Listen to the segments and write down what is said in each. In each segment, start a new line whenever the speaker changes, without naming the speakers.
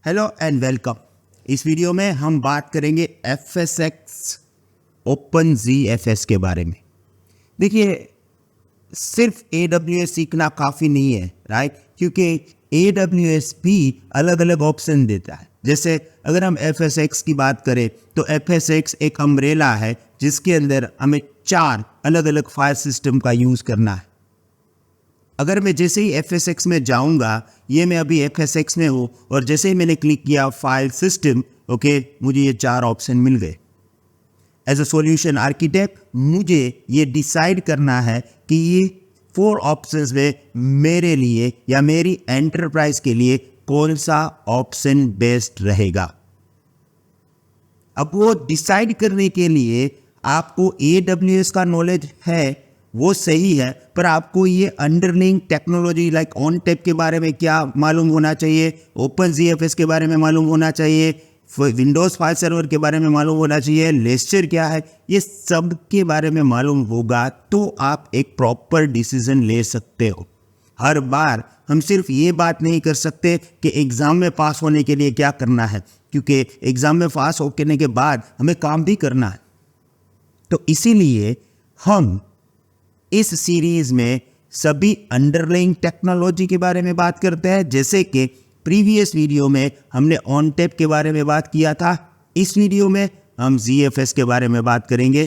Hello and welcome. इस video में हम बात करेंगे FSx OpenZFS के बारे में। देखिए, सिर्फ AWS सीखना काफ़ी नहीं है, राइट? क्योंकि AWS भी अलग अलग ऑप्शन देता है। जैसे अगर हम FSx की बात करें तो FSx एक अम्ब्रेला है जिसके अंदर हमें 4 अलग अलग फाइल सिस्टम का यूज़ करना है। अगर मैं जैसे ही FSx में जाऊंगा, ये मैं अभी FSx में हूँ और जैसे ही मैंने क्लिक किया फाइल सिस्टम, ओके, मुझे ये 4 ऑप्शन मिल गए। एज अ सॉल्यूशन आर्किटेक्ट मुझे ये डिसाइड करना है कि ये 4 ऑप्शंस में मेरे लिए या मेरी एंटरप्राइज के लिए कौन सा ऑप्शन बेस्ट रहेगा। अब वो डिसाइड करने के लिए आपको AWS का नॉलेज है, वो सही है, पर आपको ये अंडरलाइंग टेक्नोलॉजी लाइक ONTAP के बारे में क्या मालूम होना चाहिए, OpenZFS के बारे में मालूम होना चाहिए, विंडोज़ फाइल सर्वर के बारे में मालूम होना चाहिए, लेस्चर क्या है, ये सब के बारे में मालूम होगा तो आप एक प्रॉपर डिसीजन ले सकते हो। हर बार हम सिर्फ ये बात नहीं कर सकते कि एग्ज़ाम में पास होने के लिए क्या करना है, क्योंकि एग्ज़ाम में पास होने के बाद हमें काम भी करना है। तो इसीलिए हम इस सीरीज में सभी अंडरलाइंग टेक्नोलॉजी के बारे में बात करते हैं। जैसे कि प्रीवियस वीडियो में हमने ONTAP के बारे में बात किया था, इस वीडियो में हम ZFS के बारे में बात करेंगे।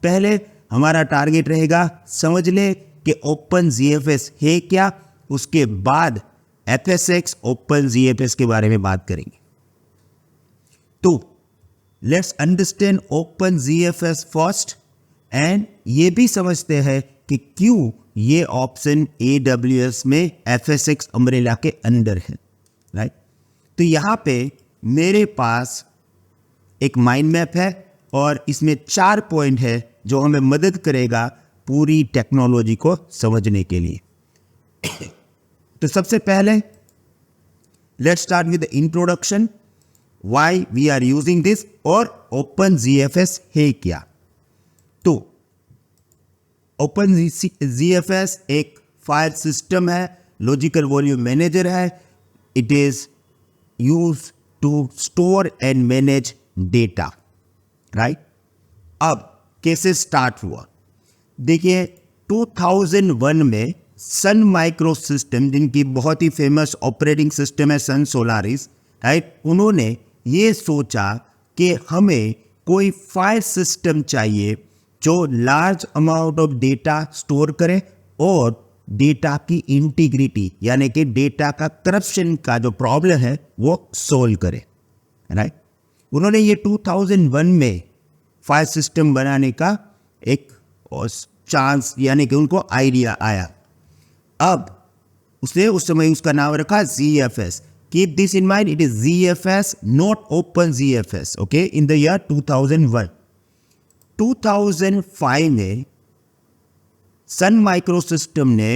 पहले हमारा टारगेट रहेगा समझ ले कि OpenZFS है क्या, उसके बाद FSx OpenZFS के बारे में बात करेंगे। तो let's understand OpenZFS first and ये भी समझते हैं कि क्यों ये ऑप्शन AWS में FSx अम्ब्रेला के अंडर है, राइट? तो यहाँ पे मेरे पास एक माइंड मैप है और इसमें 4 पॉइंट है जो हमें मदद करेगा पूरी टेक्नोलॉजी को समझने के लिए। तो सबसे पहले let's start with the introduction, why we are using this और OpenZFS है क्या। तो OpenZFS एक फाइल सिस्टम है, लॉजिकल वॉल्यूम मैनेजर है। It is use to store and manage data, right? अब कैसे स्टार्ट हुआ? देखिए, 2001 में सन माइक्रो सिस्टम, जिनकी बहुत ही फेमस ऑपरेटिंग सिस्टम है सन सोलारिस, राइट, उन्होंने ये सोचा कि हमें कोई फाइल सिस्टम चाहिए जो large amount of data store करे और डेटा की इंटीग्रिटी यानी कि डेटा का करप्शन का जो प्रॉब्लम है वो सोल्व करे, राइट? उन्होंने ये 2001 में फाइल सिस्टम बनाने का एक चांस यानी कि उनको आइडिया आया। अब उसने उस समय उसका नाम रखा ZFS। Keep this in mind, it is ZFS not OpenZFS, okay, in the year 2001। 2005 में सन माइक्रो सिस्टम ने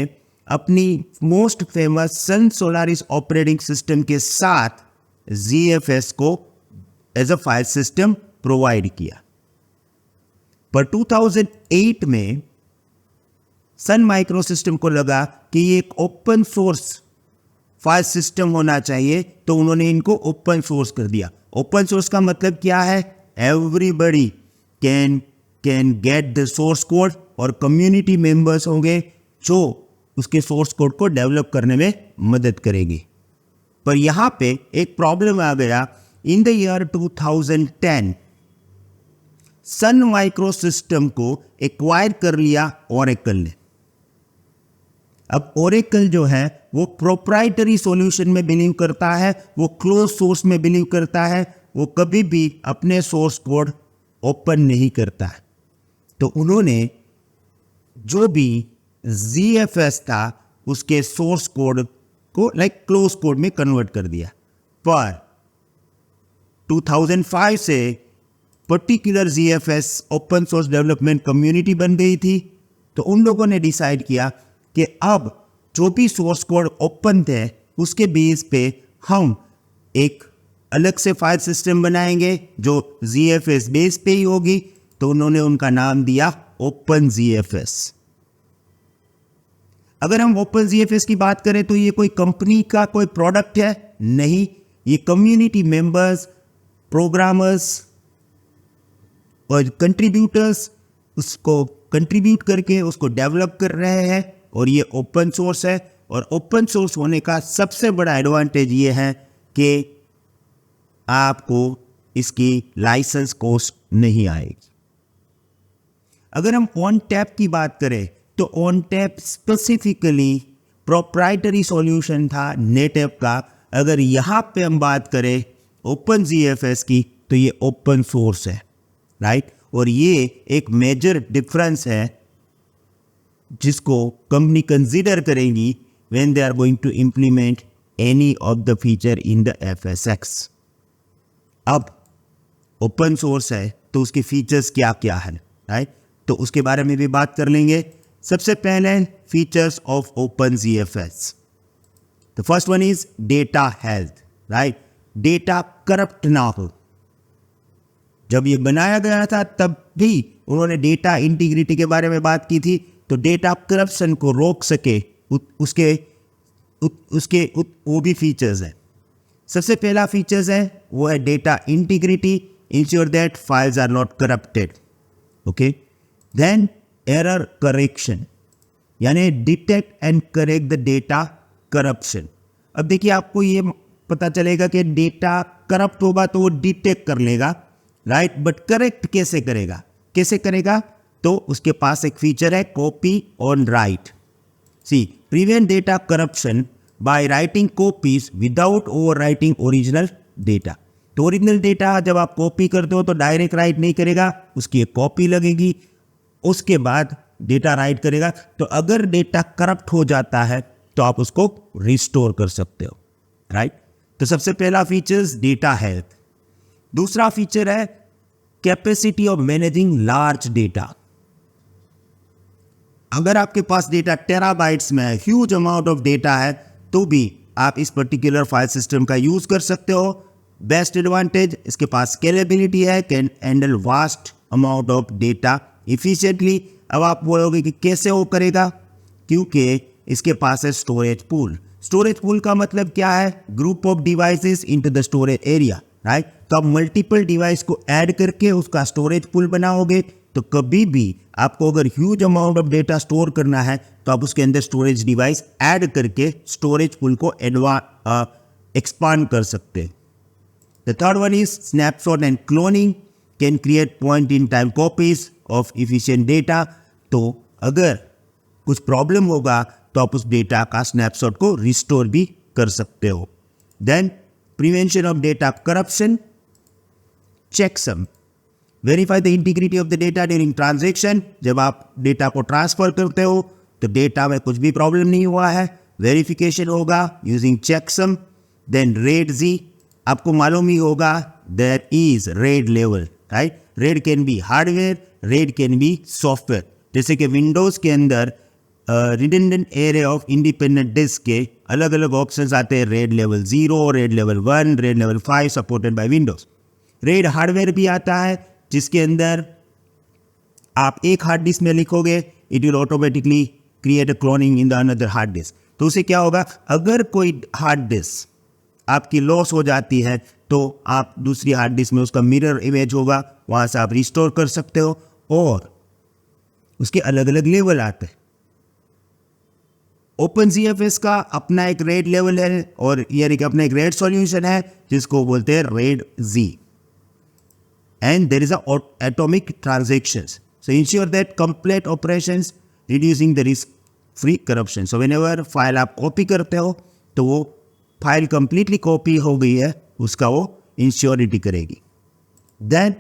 अपनी most famous Sun Solaris operating system के साथ ZFS को as a file system provide किया। पर 2008 में सन माइक्रो सिस्टम को लगा कि ये एक ओपन सोर्स फाइल सिस्टम होना चाहिए, तो उन्होंने इनको ओपन सोर्स कर दिया। ओपन सोर्स का मतलब क्या है? Everybody can get the source code और कम्युनिटी मेंबर्स होंगे जो उसके सोर्स कोड को डेवलप करने में मदद करेंगे। पर यहाँ पे एक प्रॉब्लम आ गया। In the year 2010 Sun micro system को एक्वायर कर लिया ओरेकल ने। अब ओरेकल जो है वो प्रोप्राइटरी सॉल्यूशन में बिलीव करता है, वो क्लोज सोर्स में बिलीव करता है, वो कभी भी अपने सोर्स कोड ओपन नहीं करता है। तो उन्होंने जो भी ZFS था उसके सोर्स कोड को लाइक क्लोज कोड में कन्वर्ट कर दिया। पर 2005 से particular ZFS open source development community बन गई थी, तो उन लोगों ने डिसाइड किया कि अब जो भी सोर्स कोड ओपन थे उसके बेस पे हम एक अलग से फाइल सिस्टम बनाएंगे जो ZFS बेस पे ही होगी। तो उन्होंने उनका नाम दिया OpenZFS। अगर हम OpenZFS की बात करें तो ये कोई कंपनी का कोई प्रोडक्ट है? नहीं, ये कम्युनिटी मेंबर्स, प्रोग्रामर्स और कंट्रीब्यूटर्स उसको कंट्रीब्यूट करके उसको डेवलप कर रहे हैं और ये ओपन सोर्स है। और ओपन सोर्स होने का सबसे बड़ा एडवांटेज ये है कि आपको इसकी लाइसेंस कॉस्ट नहीं आएगी। अगर हम ONTAP की बात करें तो ONTAP स्पेसिफिकली प्रोप्राइटरी सॉल्यूशन था नेटऐप का। अगर यहाँ पे हम बात करें OpenZFS की तो ये ओपन सोर्स है, राइट। और ये एक मेजर डिफरेंस है जिसको कंपनी कंसीडर करेंगी when they are going to implement any of the feature in the FSX। अब ओपन सोर्स है तो उसके फीचर्स क्या क्या है, राइट, तो उसके बारे में भी बात कर लेंगे। सबसे पहले features of OpenZFS। The first one is data health, right. Data corrupt ना हो। जब ये बनाया गया था तब भी उन्होंने डेटा इंटीग्रिटी के बारे में बात की थी, तो डेटा करप्शन को रोक सके उसके वो भी फीचर्स है। सबसे पहला फीचर्स है वो है data integrity, ensure that files are not corrupted, okay. Then error correction, यानी detect and correct the data corruption. अब देखिए आपको ये पता चलेगा कि डेटा करप्ट होगा तो वो डिटेक्ट कर लेगा, राइट, बट करेक्ट कैसे करेगा तो उसके पास एक फीचर है copy on write. See prevent data corruption by writing copies without over writing original data. तो ओरिजिनल डेटा जब आप कॉपी करते हो तो डायरेक्ट राइट नहीं करेगा, उसकी एक कॉपी लगेगी, उसके बाद डेटा राइट करेगा। तो अगर डेटा करप्ट हो जाता है तो आप उसको रिस्टोर कर सकते हो, राइट। तो सबसे पहला फीचर्स डेटा हेल्थ। दूसरा फीचर है capacity of managing large data. अगर आपके पास डेटा टेराबाइट्स में है, ह्यूज अमाउंट ऑफ डेटा है, तो भी आप इस पर्टिकुलर फाइल सिस्टम का यूज कर सकते हो। बेस्ट एडवांटेज इसके पास स्केलेबिलिटी है, can handle vast amount of data efficiently. अब आप बोलोगे कि कैसे वो करेगा, क्योंकि इसके पास है स्टोरेज पूल। स्टोरेज पूल का मतलब क्या है, group of devices into the storage area, right. तो आप मल्टीपल डिवाइस को ऐड करके उसका स्टोरेज पूल बनाओगे, तो कभी भी आपको अगर huge amount of data store करना है तो आप उसके अंदर स्टोरेज डिवाइस ऐड करके स्टोरेज पूल को एक्सपांड कर सकते हैं। The third one is snapshot and cloning, can create point in time copies of efficient data. तो अगर कुछ प्रॉब्लम होगा तो आप उस डेटा का स्नैपशॉट को रिस्टोर भी कर सकते हो। Then prevention of data corruption, checksum, verify the integrity of the data during transaction. जब आप डेटा को ट्रांसफर करते हो तो डेटा में कुछ भी प्रॉब्लम नहीं हुआ है, वेरिफिकेशन होगा using checksum. Then RAID Z, आपको मालूम ही होगा there is RAID level, right. RAID can be hardware, RAID can be software. जैसे कि विंडोज के अंदर redundant array of independent disk के अलग अलग ऑप्शंस आते हैं, RAID level 0, RAID level 1, RAID level 5 supported by Windows. RAID hardware भी आता है जिसके अंदर आप एक हार्ड डिस्क में लिखोगे, it will automatically create a cloning in the another hard disk. तो उसे क्या होगा, अगर कोई हार्ड डिस्क आपकी लॉस हो जाती है तो आप दूसरी हार्ड डिस्क में उसका मिरर इमेज होगा, वहाँ से आप रिस्टोर कर सकते हो। और उसके अलग अलग लेवल आते हैं। OpenZFS का अपना एक रेड लेवल है और यानी कि अपना एक रेड सॉल्यूशन है जिसको बोलते हैं RAID Z. And there is a atomic transactions. So ensure that complete operations reducing the risk free corruption. So whenever file आप कॉपी करते हो तो वो फाइल कंप्लीटली कॉपी हो गई है, उसका वो इंश्योरिटी करेगी। Then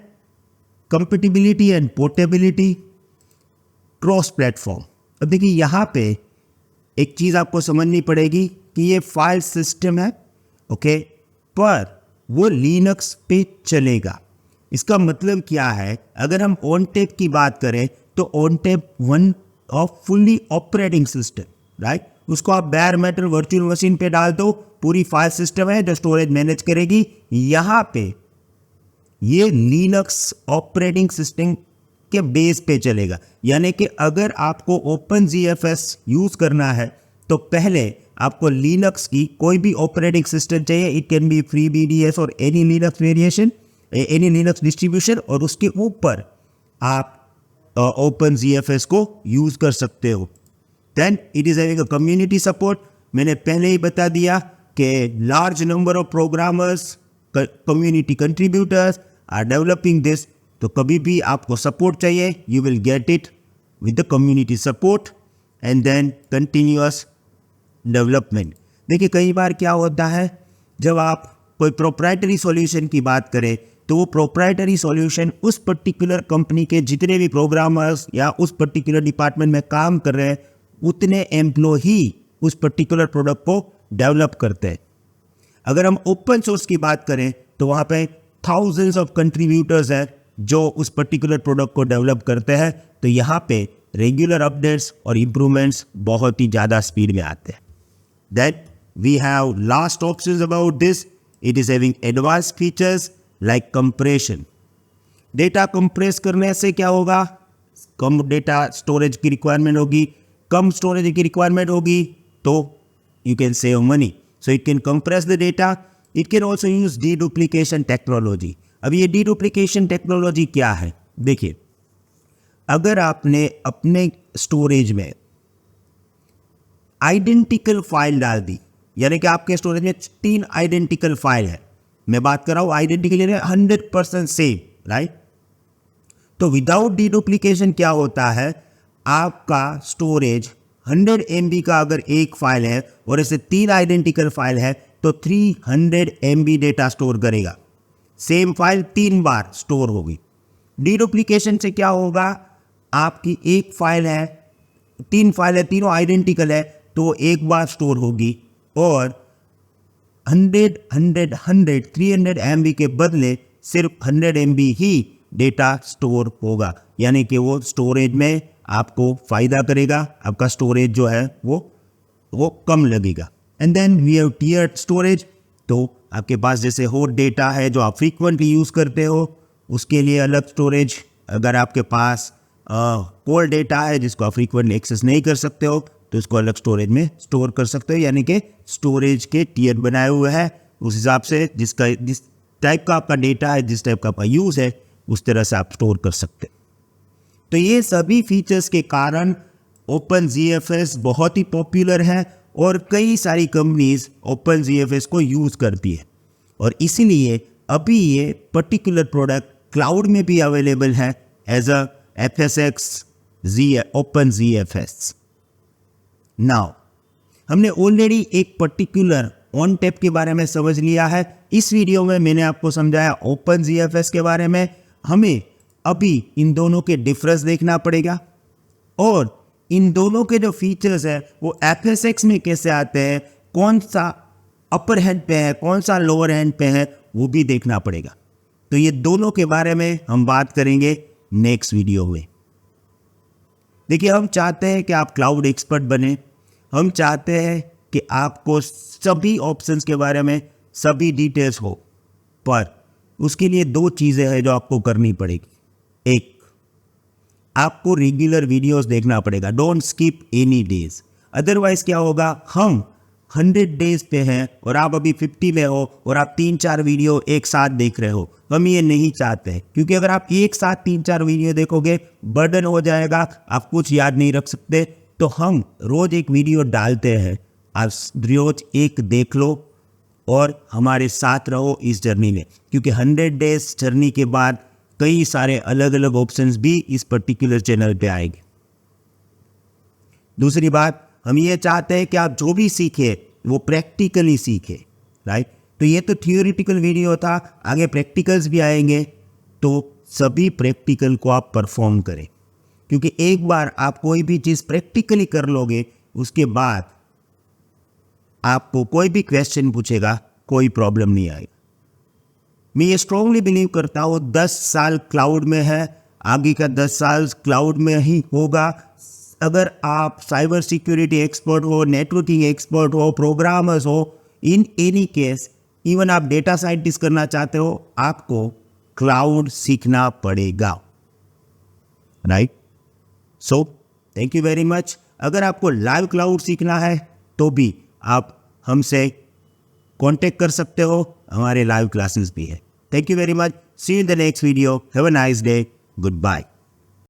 compatibility and portability, cross platform. अब देखिए यहाँ पे एक चीज़ आपको समझनी पड़ेगी कि ये फाइल सिस्टम है, ओके, पर वो लिनक्स पे चलेगा। इसका मतलब क्या है, अगर हम ONTAP की बात करें तो ONTAP one off fully operating system, right. उसको आप बेयर मेटल वर्चुअल मशीन पे डाल दो, पूरी फाइल सिस्टम है जो स्टोरेज मैनेज करेगी। यहाँ पे ये लिनक्स ऑपरेटिंग सिस्टम के बेस पे चलेगा। यानी कि अगर आपको OpenZFS यूज करना है तो पहले आपको लिनक्स की कोई भी ऑपरेटिंग सिस्टम चाहिए, इट कैन बी FreeBSD और any Linux variation, any Linux distribution, और उसके ऊपर आप OpenZFS को यूज़ कर सकते हो। Then it is having a community support. मैंने पहले ही बता दिया कि large number of programmers, community contributors are developing this. तो कभी भी आपको सपोर्ट चाहिए, you will get it with the community support and then continuous development. देखिए कई बार क्या होता है, जब आप कोई प्रोप्राइटरी सॉल्यूशन की बात करें तो वो प्रोप्राइटरी सॉल्यूशन उस पर्टिकुलर कंपनी के जितने भी प्रोग्रामर्स या उस पर्टिकुलर डिपार्टमेंट में काम कर रहे हैं उतने एम्प्लॉय उस पर्टिकुलर प्रोडक्ट को डेवलप करते हैं। अगर हम ओपन सोर्स की बात करें तो वहाँ पे थाउजेंड्स ऑफ कंट्रीब्यूटर्स हैं जो उस पर्टिकुलर प्रोडक्ट को डेवलप करते हैं। तो यहाँ पे रेगुलर अपडेट्स और इम्प्रूवमेंट्स बहुत ही ज़्यादा स्पीड में आते हैं। Then we have last options about this. It is having advanced features like compression. Data compress करने से क्या होगा, कम डेटा स्टोरेज की रिक्वायरमेंट होगी, कम स्टोरेज की रिक्वायरमेंट होगी तो you can save money. So it can compress the data. It can also use deduplication technology. अब ये डीडुप्लीकेशन टेक्नोलॉजी क्या है, देखिए अगर आपने अपने स्टोरेज में आइडेंटिकल फाइल डाल दी, यानी कि आपके स्टोरेज में 3 आइडेंटिकल फाइल है, मैं बात कर रहा हूँ आइडेंटिकल यानी 100% सेम, राइट। तो विदाउट डीडुप्लीकेशन क्या होता है, आपका स्टोरेज 100 MB का अगर एक फाइल है और ऐसे 3 आइडेंटिकल फाइल है तो 300 MB डेटा स्टोर करेगा। सेम फाइल 3 बार स्टोर होगी। डीडुप्लीकेशन से क्या होगा, आपकी एक फाइल है, 3 फाइल है, तीनों आइडेंटिकल है तो एक बार स्टोर होगी, और 300 MB के बदले सिर्फ 100 MB ही डेटा स्टोर होगा, यानी कि वो स्टोरेज में आपको फ़ायदा करेगा, आपका स्टोरेज जो है वो कम लगेगा। And then we have tiered storage. तो आपके पास जैसे होट डेटा है जो आप फ्रीक्वेंटली यूज़ करते हो उसके लिए अलग स्टोरेज, अगर आपके पास कोल्ड डेटा है जिसको आप फ्रीक्वेंटली एक्सेस नहीं कर सकते हो तो इसको अलग स्टोरेज में स्टोर कर सकते हो, यानी कि स्टोरेज के टियर बनाए हुए हैं उस हिसाब से जिस टाइप का आपका डेटा है, जिस टाइप का आपका यूज़ है उस तरह से आप स्टोर कर सकते हैं। तो ये सभी फीचर्स के कारण OpenZFS बहुत ही पॉपुलर है और कई सारी कंपनीज OpenZFS को यूज़ करती है, और इसीलिए अभी ये पर्टिकुलर प्रोडक्ट क्लाउड में भी अवेलेबल है as a FSx OpenZFS। Now हमने ऑलरेडी एक पर्टिकुलर ऑन टैप के बारे में समझ लिया है। इस वीडियो में मैंने आपको समझाया OpenZFS के बारे में। हमें अभी इन दोनों के डिफरेंस देखना पड़ेगा और इन दोनों के जो फीचर्स है वो FSx में कैसे आते हैं, कौन सा अपर हैंड पे है, कौन सा लोअर हैंड पे है, वो भी देखना पड़ेगा। तो ये दोनों के बारे में हम बात करेंगे नेक्स्ट वीडियो में। देखिए हम चाहते हैं कि आप क्लाउड एक्सपर्ट बने, हम चाहते हैं कि आपको सभी ऑप्शंस के बारे में सभी डिटेल्स हो, पर उसके लिए 2 चीज़ें हैं जो आपको करनी पड़ेगी। एक, आपको रेगुलर वीडियोस देखना पड़ेगा, don't skip any days. Otherwise क्या होगा, हम 100 डेज पे हैं और आप अभी 50 में हो और आप 3-4 वीडियो एक साथ देख रहे हो। हम ये नहीं चाहते हैं, क्योंकि अगर आप एक साथ 3-4 वीडियो देखोगे बर्डन हो जाएगा, आप कुछ याद नहीं रख सकते। तो हम रोज़ एक वीडियो डालते हैं, आप रोज एक देख लो और हमारे साथ रहो इस जर्नी में, क्योंकि 100 डेज जर्नी के बाद कई सारे अलग अलग ऑप्शंस भी इस पर्टिकुलर चैनल पे आएंगे। दूसरी बात, हम ये चाहते हैं कि आप जो भी सीखें वो प्रैक्टिकली सीखें, राइट। तो ये तो थियोरिटिकल वीडियो था, आगे प्रैक्टिकल्स भी आएंगे, तो सभी प्रैक्टिकल को आप परफॉर्म करें, क्योंकि एक बार आप कोई भी चीज़ प्रैक्टिकली कर लोगे उसके बाद आपको कोई भी क्वेश्चन पूछेगा कोई प्रॉब्लम नहीं आएगी। मैं ये स्ट्रांगली बिलीव करता हूँ 10 साल क्लाउड में है, आगे का 10 साल क्लाउड में ही होगा। अगर आप साइबर सिक्योरिटी एक्सपर्ट हो, नेटवर्किंग एक्सपर्ट हो, प्रोग्रामर्स हो, इन एनी केस इवन आप डेटा साइंटिस्ट करना चाहते हो, आपको क्लाउड सीखना पड़ेगा, right. So thank you very much. अगर आपको लाइव क्लाउड सीखना है तो भी आप हमसे कांटेक्ट कर सकते हो, हमारे लाइव क्लासेस भी है। Thank you very much, see you in the next video, have a nice day, good bye.